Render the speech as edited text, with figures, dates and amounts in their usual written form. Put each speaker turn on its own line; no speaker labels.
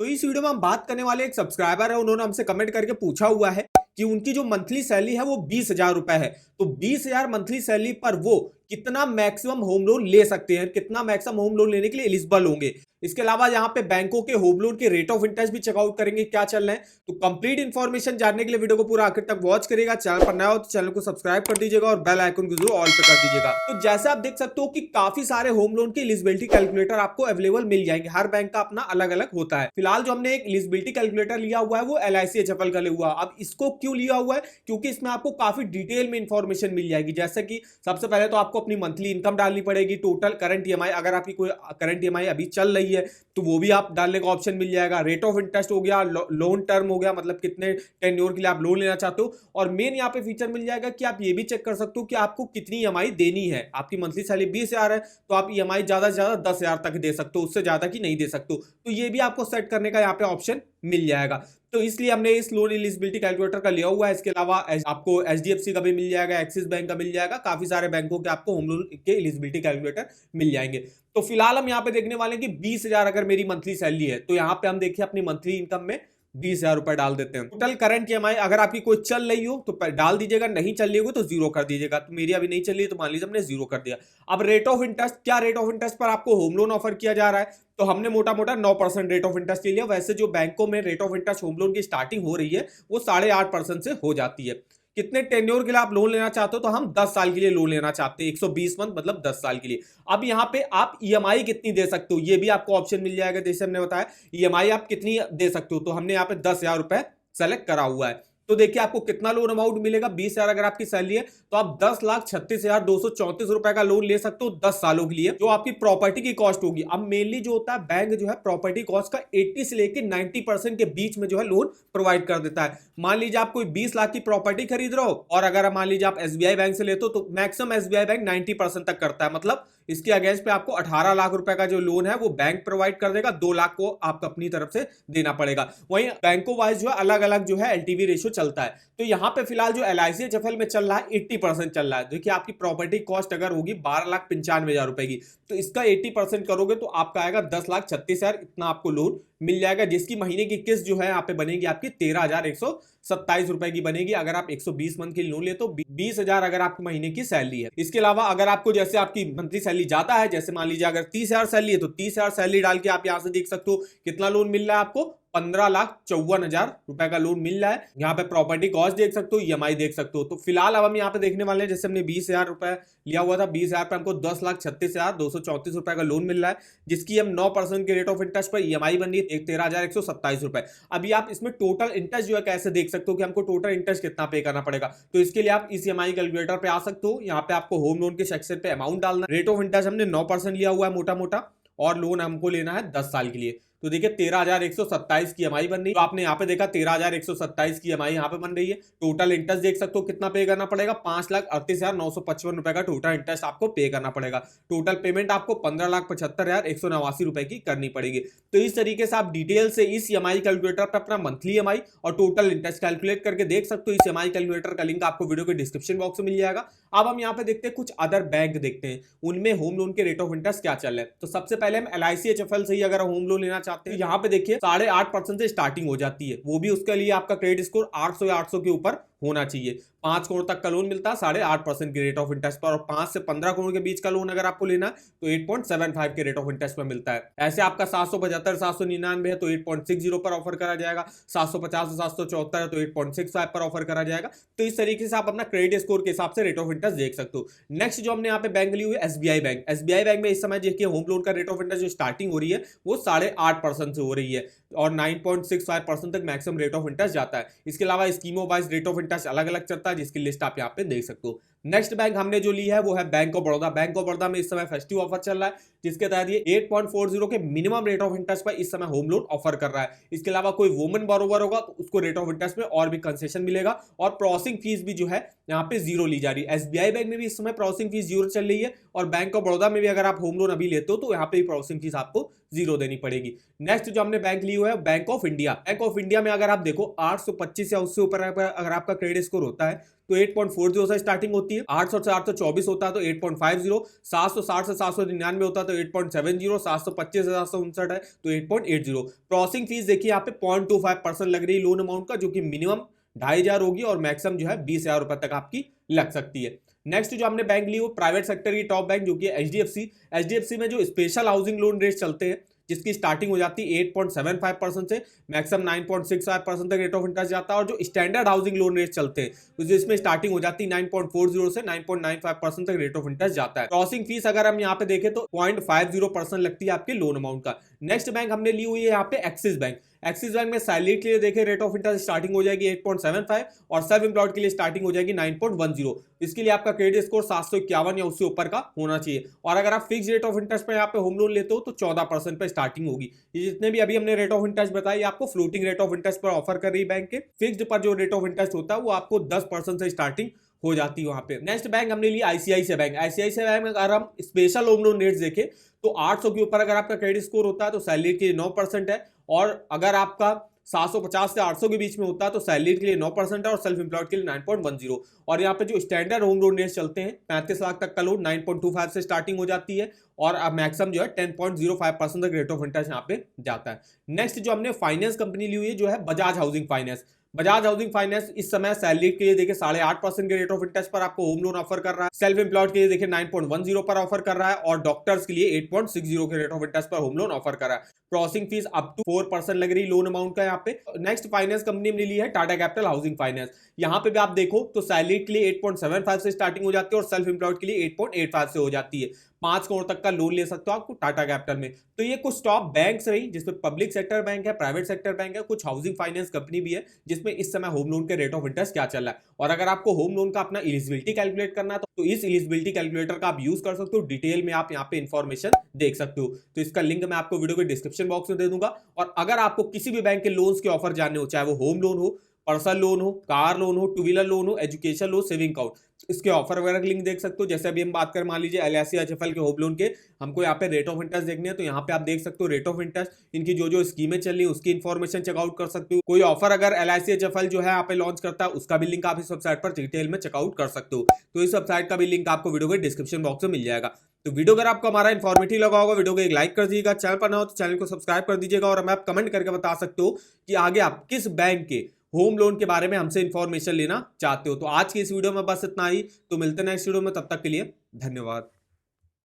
तो इस वीडियो में हम बात करने वाले एक सब्सक्राइबर है, उन्होंने हमसे कमेंट करके पूछा हुआ है कि उनकी जो मंथली सैलरी है वो 20,000 रुपए है। तो 20,000 मंथली सैलरी पर वो कितना मैक्सिमम होम लोन ले सकते हैं, कितना मैक्सिमम होम लोन लेने के लिए एलिजिबल होंगे। इसके अलावा यहाँ पे बैंकों के होम लोन के रेट ऑफ इंटरेस्ट भी चेकआउट करेंगे क्या चल रहे हैं। तो कंप्लीट इन्फॉर्मेशन जानने के लिए वीडियो को पूरा आखिर तक वॉच करिएगा। चैनल पर नया हो तो चैनल को सब्सक्राइब कर दीजिएगा और बेल आइकन को जरूर ऑल पे कर दीजिएगा। तो जैसे आप देख सकते हो कि काफी सारे होम लोन के एलिजिबिलिटी कैलकुलेटर आपको अवेलेबल मिल जाएंगे। हर बैंक का अपना अलग अलग होता है। फिलहाल जो हमने एक एलिजिबिलिटी कैलकुलेटर लिया हुआ है वो LIC HFL का लिया हुआ है। अब इसको क्यों लिया हुआ है, क्योंकि इसमें आपको काफी डिटेल में इंफॉर्मेशन मिल जाएगी। जैसे कि सबसे पहले तो आपको अपनी मंथली इनकम डालनी पड़ेगी, टोटल करंट EMI, अगर आपकी कोई करंट EMI अभी चल रही है तो वो भी आप डालने का ऑप्शन मिल जाएगा। रेट ऑफ इंटरेस्ट हो गया, लोन टर्म हो गया, मतलब कितने टेन्योर के लिए आप लोन लेना चाहते हो। और मेन यहाँ पे फीचर मिल जाएगा कि आप ये भी चेक कर सकते हो कि आपको कितनी EMI देनी है। आपकी मंथली सैलरी 20,000 है तो आप EMI ज्यादा से ज्यादा 10,000 तक दे सकते हो, उससे ज्यादा की नहीं दे सकते हो। तो ये भी आपको सेट करने का यहाँ पे ऑप्शन मिल जाएगा। तो इसलिए हमने इस लोन एलिजिबिलिटी कैलकुलेटर का लिया हुआ है। इसके अलावा आपको HDFC का भी मिल जाएगा, एक्सिस बैंक का मिल जाएगा, काफी सारे बैंकों के आपको होम लोन के एलिजिबिलिटी कैलकुलेटर मिल जाएंगे। तो फिलहाल हम यहाँ पे देखने वाले हैं कि 20,000 अगर मेरी मंथली सैलरी है तो यहाँ पे हम देखिए अपनी मंथली इनकम में 20,000 रुपए डाल देते हैं। टोटल करंट EMI अगर आपकी कोई चल रही हो तो डाल दीजिएगा, नहीं चल रही हो तो जीरो कर दीजिएगा। तो मेरी अभी नहीं चल रही है तो मान लीजिए हमने जीरो कर दिया। अब रेट ऑफ इंटरेस्ट, क्या रेट ऑफ इंटरेस्ट पर आपको होम लोन ऑफर किया जा रहा है, तो हमने मोटा मोटा 9% रेट ऑफ इंटरेस्ट ले लिया। वैसे जो बैंकों में rate of interest home loan की स्टार्टिंग हो रही है वो 8.5% से हो जाती है। कितने टेन्योर के लिए आप लोन लेना चाहते हो, तो हम 10 साल के लिए लोन लेना चाहते हैं, 120 मंथ मतलब 10 साल के लिए। अब यहाँ पे आप EMI कितनी दे सकते हो ये भी आपको ऑप्शन मिल जाएगा। जैसे हमने बताया EMI आप कितनी दे सकते हो, तो हमने यहाँ पे 10,000 रुपए सेलेक्ट करा हुआ है। तो देखिए आपको कितना लोन अमाउंट मिलेगा। 20,000 अगर आपकी सैलरी है तो आप 10,36,234 रुपए का लोन ले सकते हो 10 सालों के लिए, जो आपकी प्रॉपर्टी की कॉस्ट होगी। अब मेनली जो होता है बैंक जो है प्रॉपर्टी कॉस्ट का 80 से लेकर 90% के बीच में जो है लोन प्रोवाइड कर देता है। मान लीजिए आप कोई 20 लाख की प्रॉपर्टी खरीद रहे हो और अगर मान लीजिए आप SBI बैंक से लेते हो तो मैक्सिमम SBI बैंक 90% तक करता है। मतलब इसके अगेंस्ट पे आपको 18 लाख रुपए का जो लोन है वो बैंक प्रोवाइड कर देगा, 2 लाख को आपको अपनी तरफ से देना पड़ेगा। वहीं बैंकों वाइज जो है अलग अलग जो है LTV रेशियो चलता है। तो यहां पे फिलहाल जो LIC HFL में चल रहा है 80% चल रहा है। देखिए आपकी प्रॉपर्टी कॉस्ट अगर होगी 12,95,000 रुपए की, तो इसका 80% करोगे तो आपका आएगा 10,36,000, इतना आपको लोन मिल जाएगा, जिसकी महीने की किस्त जो है यहाँ पे बनेगी आपकी 13,127 रुपए की बनेगी। अगर आप 120 मंथ की लोन ले तो 20,000 अगर आपकी महीने की सैलरी है। इसके अलावा अगर आपको जैसे आपकी मंथली सैलरी ज्यादा है, जैसे मान लीजिए अगर 30,000 सैलरी है तो 30,000 सैलरी डाल के आप यहाँ से देख सकते हो कितना लोन मिल रहा है आपको, 15,54,000 रुपए का लोन मिल रहा है। यहाँ पे प्रॉपर्टी कॉस्ट देख सकते हो, EMI देख सकते हो। तो फिलहाल अब हम यहाँ पे देखने वाले हैं, जैसे हमने 20,000 रुपए लिया हुआ था, 20,000 पे हमको 10,36,234 रुपए का लोन मिल रहा है, जिसकी हम 9% के रेट ऑफ इंटरेस्ट पर EMI बन रही है 13,127 रुपए। अभी आप इसमें टोटल इंटरेस्ट जो है कैसे देख सकते हो कि हमको टोटल इंटरेस्ट कितना पे करना पड़ेगा। तो इसके लिए आप इस EMI कैलकुलेटर पे आ सकते हो। यहाँ पे आपको होम लोन के सेक्शन पे अमाउंट डालना, रेट ऑफ इंटरेस्ट हमने 9% लिया हुआ है मोटा मोटा, और लोन हमको लेना है 10 साल के लिए। तो देखिए 13,127 की EMI बन रही है। तो आपने यहाँ पे देखा 13,127 की EMI यहाँ पे बन रही है। टोटल इंटरेस्ट देख सकते हो कितना पे करना पड़ेगा, 5,38,955 रुपए का टोटल इंटरेस्ट आपको पे करना पड़ेगा। टोटल पेमेंट आपको 15,75,189 रुपए की करनी पड़ेगी। तो इस तरीके से आप डिटेल से इस EMI कैलकुलेटर पर अपना मंथली EMI और टोटल इंटरेस्ट कैलकुलेट करके देख सकते हो। इस EMI कैलकुलेटर का लिंक आपको वीडियो के डिस्क्रिप्शन बॉक्स में मिल जाएगा। अब हम यहाँ पे देखते हैं कुछ अदर बैंक देखते हैं उनमें होम लोन के रेट ऑफ इंटरेस्ट क्या चल रहा है। तो सबसे पहले हम LIC HFL से ही अगर होम लोन लेना चाहते हैं, यहाँ पे देखिए 8.5% से स्टार्टिंग हो जाती है। वो भी उसके लिए आपका क्रेडिट स्कोर 800 या 800 के ऊपर होना चाहिए। 5 करोड़ तक का लोन मिलता है 8.5% के रेट ऑफ इंटरेस्ट पर, और 5 से 15 करोड़ के बीच का लोन अगर आपको लेना है तो 8.75 के रेट ऑफ इंटरेस्ट पर मिलता है। ऐसे आपका 775 799 है तो 8.60 पर ऑफर करा जाएगा, 750 से 774 है तो 8.65 पर ऑफर करा जाएगा। तो इस तरीके से आप अपना क्रेडिट स्कोर के हिसाब से रेट ऑफ इंटरेस्ट देख सकते हो। नेक्स्ट जो हमने यहाँ पे बैंक ली हुई है SBI बैंक। SBI बैंक में इस समय देखिए होम लोन का रेट ऑफ इंटरेस्ट जो स्टार्टिंग हो रही है वो 8.5% से हो रही है और 9.65% तक मैक्सिमम रेट ऑफ इंटरेस्ट जाता है। इसके अलावा स्कीमों वाइज रेट ऑफ इंटरेस्ट अलग अलग चलता है, जिसकी लिस्ट आप यहाँ पे देख सकते हो। नेक्स्ट बैंक हमने जो ली है वो है bank of Baroda. Bank of Baroda में इस समय फेस्टिव ऑफर चल रहा है, जिसके तहत ये 8.40 के मिनिमम रेट ऑफ इंटरेस्ट पर इस समय होम लोन ऑफर कर रहा है। इसके अलावा कोई वुमन बोरोवर होगा तो उसको रेट ऑफ इंटरेस्ट में और भी कंसेशन मिलेगा, और प्रोसेसिंग फीस भी जो है यहाँ पे जीरो ली जा रही है। SBI बैंक में भी इस समय प्रोसेसिंग फीस जीरो चल रही है, और बैंक ऑफ बड़ौदा में भी अगर आप होम लोन अभी लेते हो तो यहाँ पे प्रोसेसिंग फीस आपको जीरो देनी पड़ेगी। नेक्स्ट जो हमने बैंक ली हुआ है bank of India. Bank of India में अगर आप देखो 825 या उससे ऊपर अगर आपका क्रेडिट स्कोर होता है तो 8.40 से स्टार्टिंग होती है। 800 से 824 होता है तो 8.50, 760 से 799 होता है तो 8.70, 725 से 759 है तो 8.80। प्रोसेसिंग फीस देखिए यहाँ पे 0.25% लग रही है लोन अमाउंट का, जो कि मिनिमम 2500 होगी और मैक्सिमम जो है 20,000 रुपए तक आपकी लग सकती है। नेक्स्ट जो हमने बैंक ली वो प्राइवेट सेक्टर की टॉप बैंक जो कि एचडीएफसी में जो स्पेशल हाउसिंग लोन रेट चलते हैं, जिसकी स्टार्टिंग हो जाती है 8.75% से मैक्सिमम 9.65% तक रेट ऑफ इंटरेस्ट जाता है, और जो स्टैंडर्ड हाउसिंग लोन रेट चलते हैं तो जिसमें स्टार्टिंग हो जाती है 9.40 से 9.95% तक रेट ऑफ इंटरेस्ट जाता है। प्रोसेसिंग फीस अगर हम यहाँ पे देखें तो 0.50% लगती है आपके लोन अमाउंट का। नेक्स्ट बैंक हमने ली हुई है यहाँ पे एक्सिस बैंक। एक्सिस बैंक में सैलरी के लिए देखें रेट ऑफ इंटरेस्ट स्टार्टिंग हो जाएगी 8.75 और सेल्फ एम्प्लॉयड के लिए स्टार्टिंग हो जाएगी 9.10। इसके लिए आपका क्रेडिट स्कोर 751 या उससे ऊपर का होना चाहिए। और अगर आप फिक्स रेट ऑफ इंटरेस्ट पे यहाँ पे होम लोन लेते हो तो 14% पे स्टार्टिंग होगी। ये जितने भी अभी हमने रेट ऑफ इंटरेस्ट बताया आपको फ्लोटिंग रेट ऑफ इंटरेस्ट पर ऑफर कर रही बैंक के। फिक्स्ड पर जो रेट ऑफ इंटरेस्ट होता है वो आपको 10% से स्टार्टिंग हो जाती है वहां पे। नेक्स्ट बैंक हमने लिया आईसीआईसीआई बैंक। आईसीआईसीआई बैंक में अगर हम स्पेशल होम लोन रेट्स देखें तो 800 के ऊपर अगर आपका क्रेडिट स्कोर होता है तो सैलरी के लिए 9% है, और अगर आपका 750 से 800 के बीच में होता है तो सैलरी के लिए 9% है और सेल्फ एम्प्लॉयड के लिए 9.10। और यहाँ पे जो स्टैंडर्ड होम लोन रेट चलते हैं 35 लाख तक का लोन 9.25 से स्टार्टिंग हो जाती है और अब मैक्सिमम जो है 10.05% तक रेट ऑफ इंटरेस्ट यहाँ पे जाता है। नेक्स्ट जो हमने फाइनेंस कंपनी ली हुई है जो है Bajaj housing finance. Bajaj housing finance इस समय सैलरी के लिए देखिए 8.5% के रेट ऑफ इंटरेस्ट पर आपको होम लोन ऑफर कर रहा है। सेल्फ एम्प्लॉयड के लिए देखिए 9.10 पर ऑफर कर रहा है और डॉक्टर्स के लिए 8.60 के रेट ऑफ इंटरेस्ट पर होम लोन ऑफर कर रहा है। प्रोसेसिंग फीस अप टू 4% लग रही लोन अमाउंट का यहाँ पे। नेक्स्ट फाइनेंस कंपनी ने ली है टाटा कैपिटल हाउसिंग फाइनेंस। यहाँ पे भी आप देखो तो सैलरी के लिए 8.75 से स्टार्टिंग हो जाती है और सेल्फ एम्प्लॉयड के लिए 8.85 से हो जाती है। 5 करोड़ तक का लोन ले सकते हो आपको टाटा कैपिटल में। तो ये कुछ टॉप बैंक्स रही जिसमें पब्लिक सेक्टर बैंक है, प्राइवेट सेक्टर बैंक है, कुछ हाउसिंग फाइनेंस कंपनी भी है जिसमें इस समय होम लोन के रेट ऑफ इंटरेस्ट क्या चल रहा है। और अगर आपको होम लोन का अपना एलिजिबिलिटी कैलकुलेट करना है तो इस एलिजिबिलिटी कैलकुलेटर का आप यूज कर सकते हो। डिटेल में आप यहाँ पे इंफॉर्मेशन देख सकते हो। तो इसका लिंक मैं आपको वीडियो के डिस्क्रिप्शन बॉक्स में दे दूंगा। और अगर आपको किसी भी बैंक के लोन्स के ऑफर जानने हो, चाहे वो होम लोन हो, पर्सनल लोन हो, कार लोन हो, टू व्हीलर लोन हो, एजुकेशन लोन, सेविंग अकाउंट, इसके ऑफर वगैरह के लिंक देख सकते हो। जैसे अभी हम बात कर मान लीजिए एलआईसी एचएफएल के होम लोन के, हमको यहाँ पे रेट ऑफ इंटरेस्ट देखने हैं तो यहाँ पे आप देख सकते हो रेट ऑफ इंटरेस्ट, इनकी जो जो स्कीमें चल रही है उसकी इन्फॉर्मेशन चेकआउट कर सकते हो। कोई ऑफर अगर एलआईसी एचएफएल जो है यहाँ पे लॉन्च करता है उसका भी लिंक आप इस वेबसाइट पर डिटेल में चेकआउट कर सकते हो। तो इस वेबसाइट का भी लिंक आपको वीडियो के डिस्क्रिप्शन बॉक्स में मिल जाएगा। तो वीडियो अगर आपको हमारा इन्फॉर्मेटिव लगा होगा वीडियो को एक लाइक कर दीजिएगा, चैनल पर ना हो तो चैनल को सब्सक्राइब कर दीजिएगा और हमें आप कमेंट करके बता सकते हो कि आगे आप किस बैंक के होम लोन के बारे में हमसे इंफॉर्मेशन लेना चाहते हो। तो आज की इस वीडियो में बस इतना ही, तो मिलते हैं नेक्स्ट वीडियो में, तब तक के लिए धन्यवाद।